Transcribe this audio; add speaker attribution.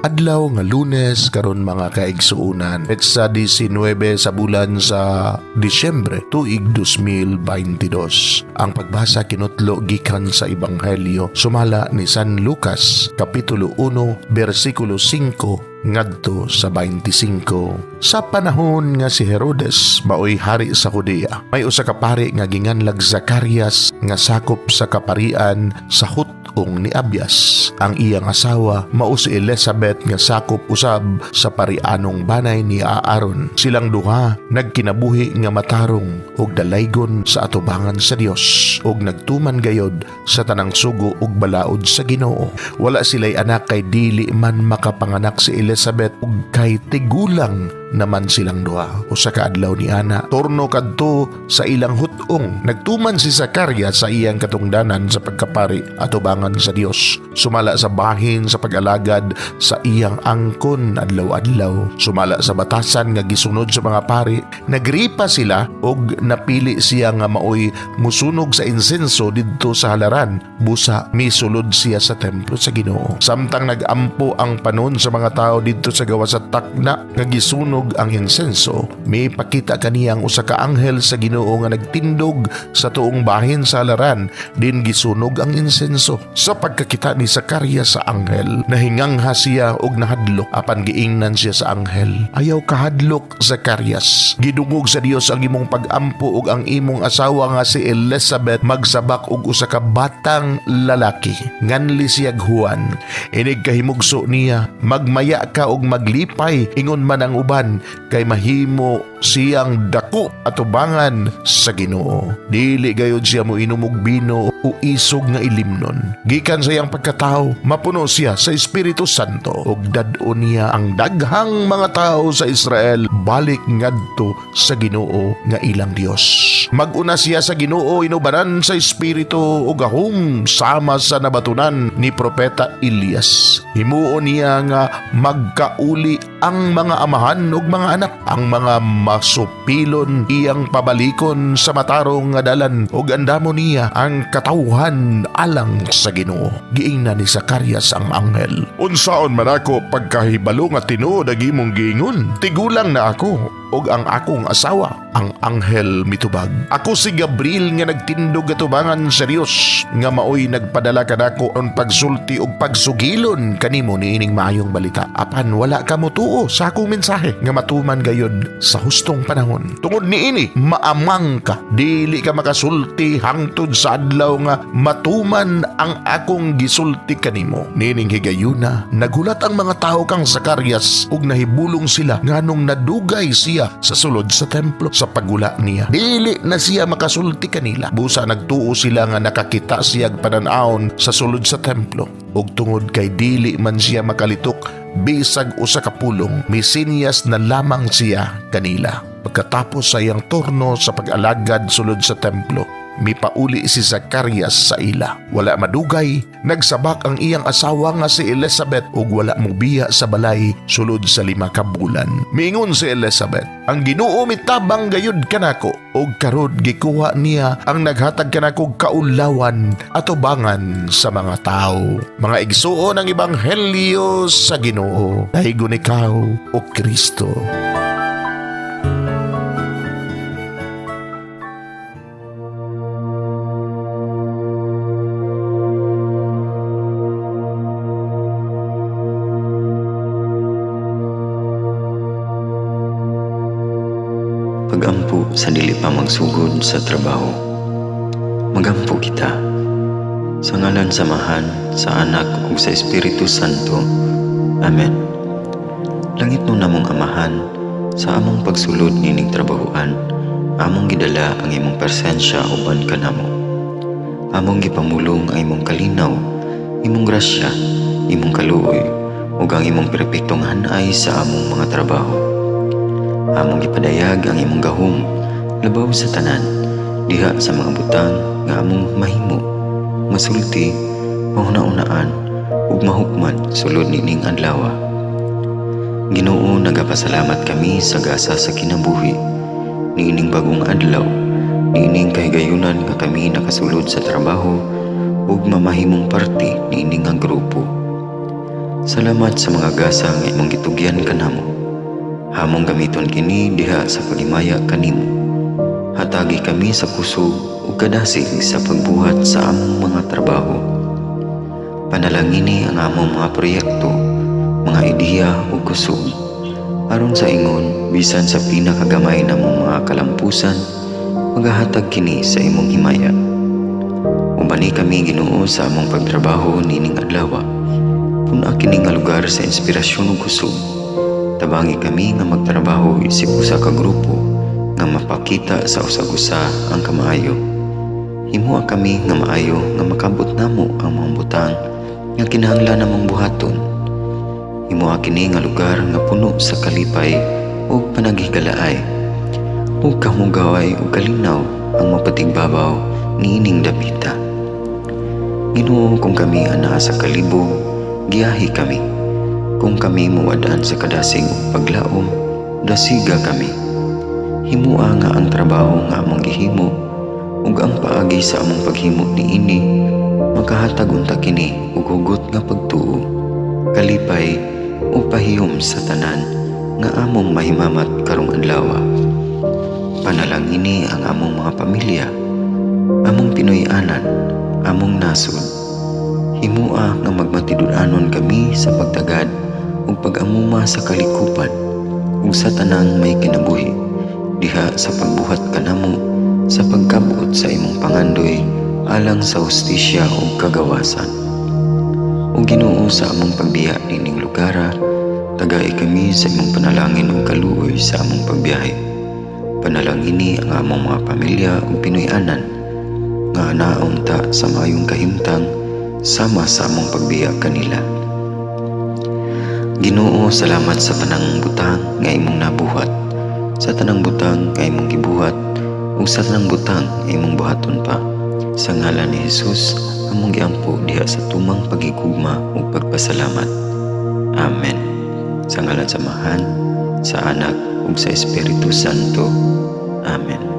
Speaker 1: Adlaw nga Lunes karon mga kaigsuunan. Petsa 19 sa bulan sa Disyembre tuig 2022. Ang pagbasa kinutlo gikan sa Ebanghelyo sumala ni San Lucas kapitulo 1 bersikulo 5 ngadto sa 25. Sa panahon nga si Herodes maoy hari sa Judea, may usa ka pari nga ginganlag Zacarias nga sakop sa kaparian sa hutong ni Abias. Ang iyang asawa mao si Elizabeth nga sakop usab sa parianong banay ni Aaron. Silang duha nagkinabuhi nga matarong ug dalaygon sa atubangan sa Dios ug nagtuman gayod sa tanang sugo ug balaod sa Ginoo. Wala sila'y anak kay dili man makapanganak si Elizabeth ug kay tigulang naman silang duha. Usa ka adlaw ni ana torno kadto sa ilang hutong nagtuman si Zacarias sa iyang katungdanan sa pagkapari atubangan sa Dios. Sumala sa bahin sa pag-alagad sa iyang angkon adlaw-adlaw. Sumala sa batasan nga gisunod sa mga pari. Nagripa sila og napili siya nga maoy musunog sa insenso didto sa halaran. Busa misulod siya sa templo sa Ginoo. Samtang nagampo ang panon sa mga tao didto sa gawas sa takna nga gisunog ang insenso, may pakita kaniyang usa ka anghel sa Ginoo nga nagtindog sa tuong bahin sa halaran, din gisunog ang insenso. Sa pagkakita ni Zacarias sa anghel, nahingangha siya og nahadlok. Apan giingnan siya sa anghel, ayaw kahadlok Zacarias. Gidungog sa Dios ang imong pag-ampo ug ang imong asawa nga si Elizabeth magsabak og usa ka batang lalaki. Nganli siyag Juan. Inig kahimugso niya, magmaya ka og maglipay ingon man ang uban kay mahimo siyang dako atubangan sa Ginoo. Dili gayud siya mo inom og bino o isog nga ilimnon. Gikan sa iyang pagkatao, mapuno siya sa Espiritu Santo ug dad-on niya ang daghang mga tao sa Israel balik ngadto sa Ginoo nga ilang Dios. Mag-una siya sa Ginoo inubanan sa Espiritu ug gahom sama sa nabatunan ni propeta Elias. Himuon niya nga magkauli ang mga amahan ug mga anak, ang mga masupilon iyang pabalikon sa matarong nga dalan ug andamon niya ang katawhan alang sa Ginoo. Giingnan ni Zacarias ang anghel, unsaon man ako pagkahibalo nga tinuod ang imong giingon? Tigulang na ako ug ang akong asawa. Ang anghel mitubag, ako si Gabriel nga nagtindog atubangan sa Dios nga maoy nagpadala kanako on pagsulti ug pagsugilon kanimo niining maayong balita. Apan wala ka motuo sa akong mensahe nga matuman gayod sa hustong panahon. Tungod niini maamang ka, dili ka makasulti hangtod sa adlaw nga matuman ang akong gisulti kanimo. Niining higayuna nagulat ang mga tao kang Zacarias ug nahibulong sila nganong nadugay siya sa sulod sa templo. Sa pagula niya, dili na siya makasulti kanila. Busa nagtuo sila nga nakakita siyag pananaon sa sulod sa templo. Ug tungod kay dili man siya makalitok bisag usa ka pulong, misinyas na lamang siya kanila. Pagkatapos sa iyang turno sa pag-alagad sulod sa templo, mipauli si Zacarias sa ila. Wala madugay, nagsabak ang iyang asawa nga si Elizabeth ug wala mobiya sa balay sulod sa 5 ka bulan. Miingon si Elizabeth, ang Ginoo mitabang gayud kanako ug karod gikuha niya ang naghatag kanako kaulawan atubangan sa mga tao. Mga igsuon ang Ebanghelyo sa Ginoo. Dahigon ikaw o Kristo.
Speaker 2: Pagampo sa dili pa magsugod sa trabaho. Magampo kita sa ngalan samahan sa Anak ug sa Espiritu Santo. Amen. Langit mo namong amahan, sa among pagsulod nining trabahoan, among gidala ang imong presensya uban kanamo. Among gipamulong ang imong kalinaw, imong grasya, imong kaluoy ug ang imong perpektong hanay sa among mga trabaho. Among gipadayag ang imong gahom labaw sa tanan diha sa mga butang nga among mahimo masulti, mahuna-unaan ug mahukman sulod nining adlaw. Ginoo, nagapasalamat kami sa gasa sa kinabuhi niining bagong adlaw, niining kahigayunan nga kami nakasulod sa trabaho ug mamahimong parte niining nga grupo. Salamat sa mga gasa nga imong gitugyan kanamo. Hamong gamiton kini diha sa pagimaya kanimo. Hatagi kami sa kusog ug kadasig sa pagbuhat sa among mga trabaho. Panalangini ang among mga proyekto, mga ideya ug kusog. Aron sa ingon, bisan sa pinakagamay namong mga kalampusan, magahatag kini sa imong himaya. Ubani kami Ginoo sa among pagtrabaho nining adlaw. Puna kini nga lugar sa inspirasyon ug kusog. Tabangi kami nga magtrabaho isip usa ka grupo nga mapakita sa usag-usa ang kamaayo. Himuha kami nga maayo nga makabot namo ang mga butang nga kinahanglan namong buhaton. Himuha kini nga lugar nga puno sa kalipay ug panaghigalaay. Ug kamugaway ug kalinaw ang mapatigbabaw niining dapita. Ginoo, kung kami anaa sa kalibog, giyahi kami. Kung kami muwadaan sa kadasig ug paglaom, dasiga kami. Himua nga ang trabaho nga among gihimo ug ang paagi sa among paghimo niini makahatag unta kini ug hugot nga pagtuo, kalipay ug pahiyom sa tanan nga among mahimamat karong adlaw. Panalangini ang among mga pamilya, among Pinoy-anan, among nasod. Himua nga magmatidud-anon kami sa pagtagad ug pag-amuma sa kalikupan ug sa tanang may kinabuhi diha sa pagbuhat kanamo sa pagkabuot sa imong pangandoy alang sa hustisya ug kagawasan. Ug Ginoo, sa among pagbiya nining lugara, tagay kami sa imong panalangin ug kaluoy sa among pagbiyahe. Panalangini ang among mga pamilya ug Pinoy-anan nga anaon ta sa maayong kahimtang sama sa among pagbiya kanila. Ginoo, salamat sa tanang butang nga imong nabuhat, sa tanang butang nga imong gibuhat, ug sa tanang butang nga imong buhaton pa. Sa ngalan ni Jesus, among giampo diha sa tumang pagigugma ug pagpasalamat. Amen. Sa ngalan sa Amahan, sa Anak ug sa Espiritu Santo. Amen.